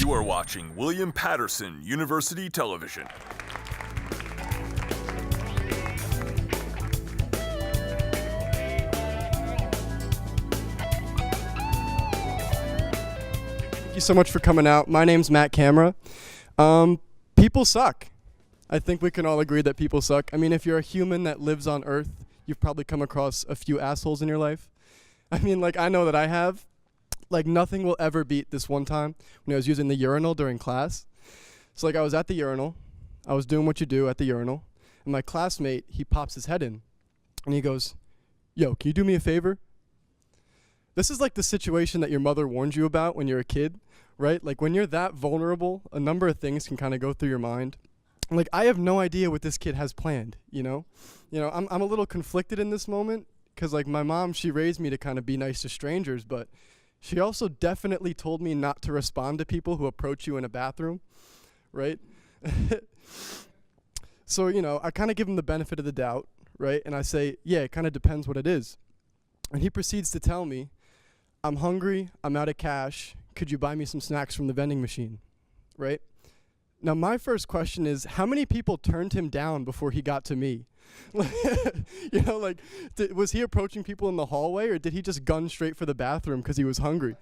You are watching William Patterson University Television. Thank you so much for coming out. My name's Matt Camera. People suck. I think we can all agree that people suck. I mean, if you're a human that lives on Earth, you've probably come across a few assholes in your life. I mean, like, I know that I have. Like, nothing will ever beat this one time when I was using the urinal during class. So, like, I was at the urinal. I was doing what you do at the urinal. And my classmate, he pops his head in. And he goes, "Yo, can you do me a favor?" This is like the situation that your mother warned you about when you're a kid, right? Like, when you're that vulnerable, a number of things can kind of go through your mind. Like, I have no idea what this kid has planned, you know? I'm a little conflicted in this moment because, like, my mom, she raised me to kind of be nice to strangers, but she also definitely told me not to respond to people who approach you in a bathroom, right? So, I kind of give him the benefit of the doubt, right? And I say, yeah, it kind of depends what it is. And he proceeds to tell me, "I'm hungry, I'm out of cash, could you buy me some snacks from the vending machine?" Right? Now, my first question is, how many people turned him down before he got to me? Was he approaching people in the hallway, or did he just gun straight for the bathroom because he was hungry?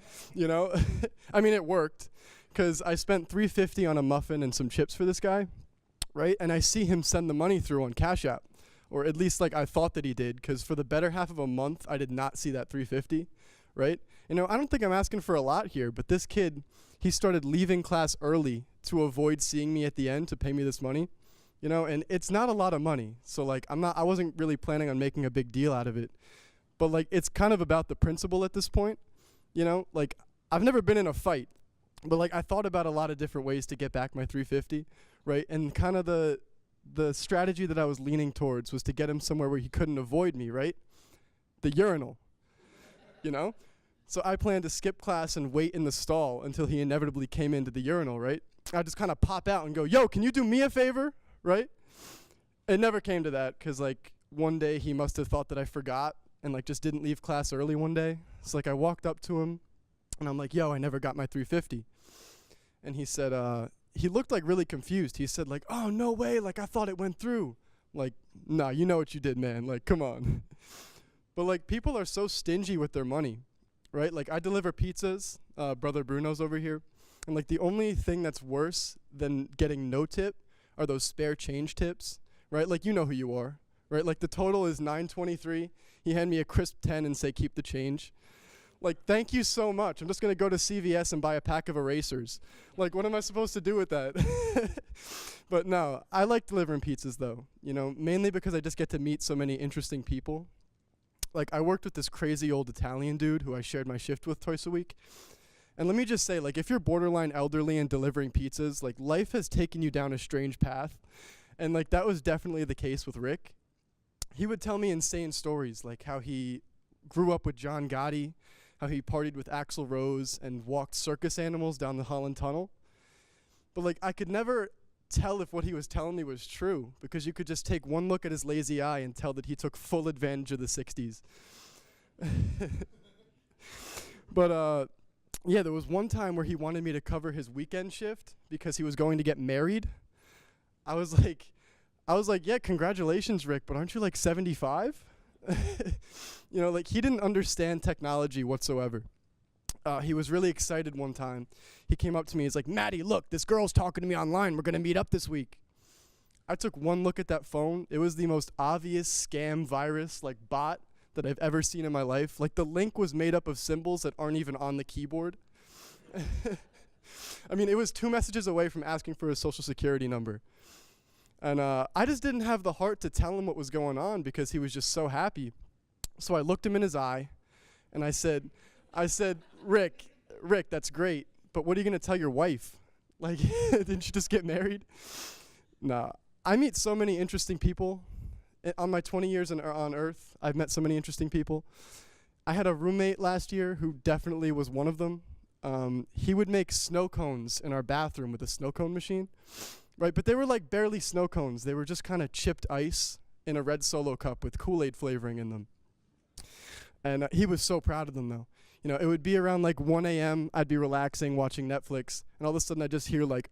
I mean, it worked, because I spent $3.50 on a muffin and some chips for this guy, right? And I see him send the money through on Cash App, or at least, like, I thought that he did, because for the better half of a month, I did not see that $3.50, right? I don't think I'm asking for a lot here, but this kid, he started leaving class early to avoid seeing me at the end to pay me this money, and it's not a lot of money. So, like, I wasn't really planning on making a big deal out of it, but, like, it's kind of about the principle at this point, like, I've never been in a fight, but, like, I thought about a lot of different ways to get back my $3.50, right? And kind of the strategy that I was leaning towards was to get him somewhere where he couldn't avoid me, right? The urinal, So I planned to skip class and wait in the stall until he inevitably came into the urinal, right? I just kind of pop out and go, "Yo, can you do me a favor?" Right? It never came to that, because, like, one day he must have thought that I forgot and, like, just didn't leave class early one day. So, like, I walked up to him and I'm like, "Yo, I never got my $3.50. And he said, he looked, like, really confused. He said, like, "Oh, no way, like, I thought it went through." Like, nah, you know what you did, man. Like, come on. But, like, people are so stingy with their money, right? Like, I deliver pizzas, Brother Bruno's over here, and, like, the only thing that's worse than getting no tip are those spare change tips, right? Like, you know who you are, right? Like, the total is $9.23. He hand me a crisp 10 and say, "Keep the change." Like, thank you so much. I'm just going to go to CVS and buy a pack of erasers. Like, what am I supposed to do with that? But no, I like delivering pizzas, though, mainly because I just get to meet so many interesting people. Like, I worked with this crazy old Italian dude who I shared my shift with twice a week. And let me just say, like, if you're borderline elderly and delivering pizzas, like, life has taken you down a strange path. And, like, that was definitely the case with Rick. He would tell me insane stories, like how he grew up with John Gotti, how he partied with Axl Rose and walked circus animals down the Holland Tunnel. But, like, I could never tell if what he was telling me was true, because you could just take one look at his lazy eye and tell that he took full advantage of the 60s. But, yeah, there was one time where he wanted me to cover his weekend shift because he was going to get married. I was like, "Yeah, congratulations, Rick, but aren't you, like, 75? Like, he didn't understand technology whatsoever. He was really excited one time. He came up to me, he's like, "Maddie, look, this girl's talking to me online. We're going to meet up this week." I took one look at that phone. It was the most obvious scam virus, like, bot that I've ever seen in my life. Like, the link was made up of symbols that aren't even on the keyboard. I mean, it was 2 messages away from asking for his social security number. And I just didn't have the heart to tell him what was going on because he was just so happy. So I looked him in his eye, and I said, Rick, that's great, but what are you going to tell your wife? Like, didn't you just get married? Nah, I meet so many interesting people. On my 20 years on Earth, I've met so many interesting people. I had a roommate last year who definitely was one of them. He would make snow cones in our bathroom with a snow cone machine. Right, but they were, like, barely snow cones. They were just kind of chipped ice in a red Solo cup with Kool-Aid flavoring in them. And he was so proud of them, though. You know, it would be around like 1 a.m. I'd be relaxing, watching Netflix, and all of a sudden I just hear like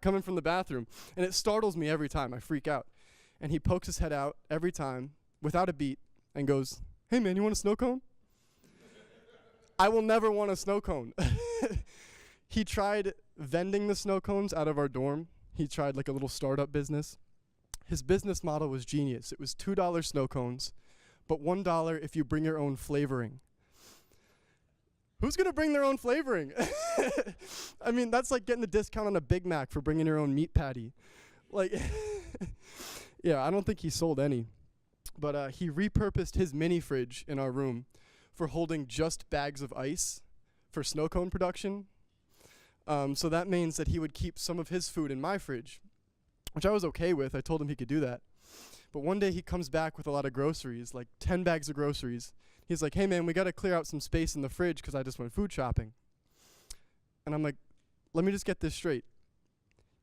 coming from the bathroom, and it startles me every time. I freak out. And he pokes his head out every time without a beat and goes, "Hey man, you want a snow cone?" I will never want a snow cone. He tried vending the snow cones out of our dorm. He tried like a little startup business. His business model was genius. It was $2 snow cones, but $1 if you bring your own flavoring. Who's gonna bring their own flavoring? I mean, that's like getting the discount on a Big Mac for bringing your own meat patty. Like, yeah, I don't think he sold any. But he repurposed his mini fridge in our room for holding just bags of ice for snow cone production. So that means that he would keep some of his food in my fridge, which I was okay with. I told him he could do that. But one day he comes back with a lot of groceries, like 10 bags of groceries. He's like, "Hey man, we gotta clear out some space in the fridge because I just went food shopping." And I'm like, let me just get this straight.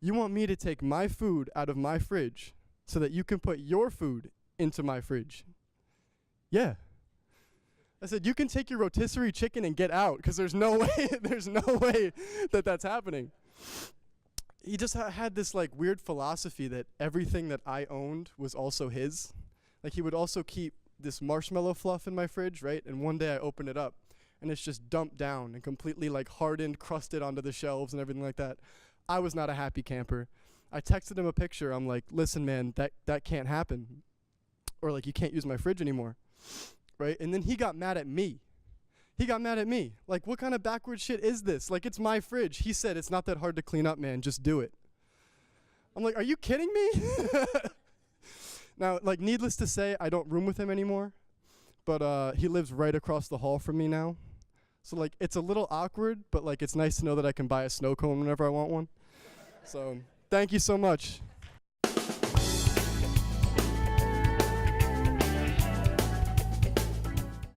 You want me to take my food out of my fridge so that you can put your food into my fridge? Yeah. I said, you can take your rotisserie chicken and get out, because there's no way, that that's happening. He just had this like weird philosophy that everything that I owned was also his. Like he would also keep this marshmallow fluff in my fridge, right? And one day I open it up and it's just dumped down and completely like hardened, crusted onto the shelves and everything like that. I was not a happy camper. I texted him a picture. I'm like, "Listen, man, that can't happen." Or like, "You can't use my fridge anymore." Right? And then he got mad at me. Like, what kind of backward shit is this? Like, it's my fridge. He said, "It's not that hard to clean up, man. Just do it." I'm like, are you kidding me? Now, like, needless to say, I don't room with him anymore. But he lives right across the hall from me now. So, like, it's a little awkward, but, like, it's nice to know that I can buy a snow cone whenever I want one. So, thank you so much.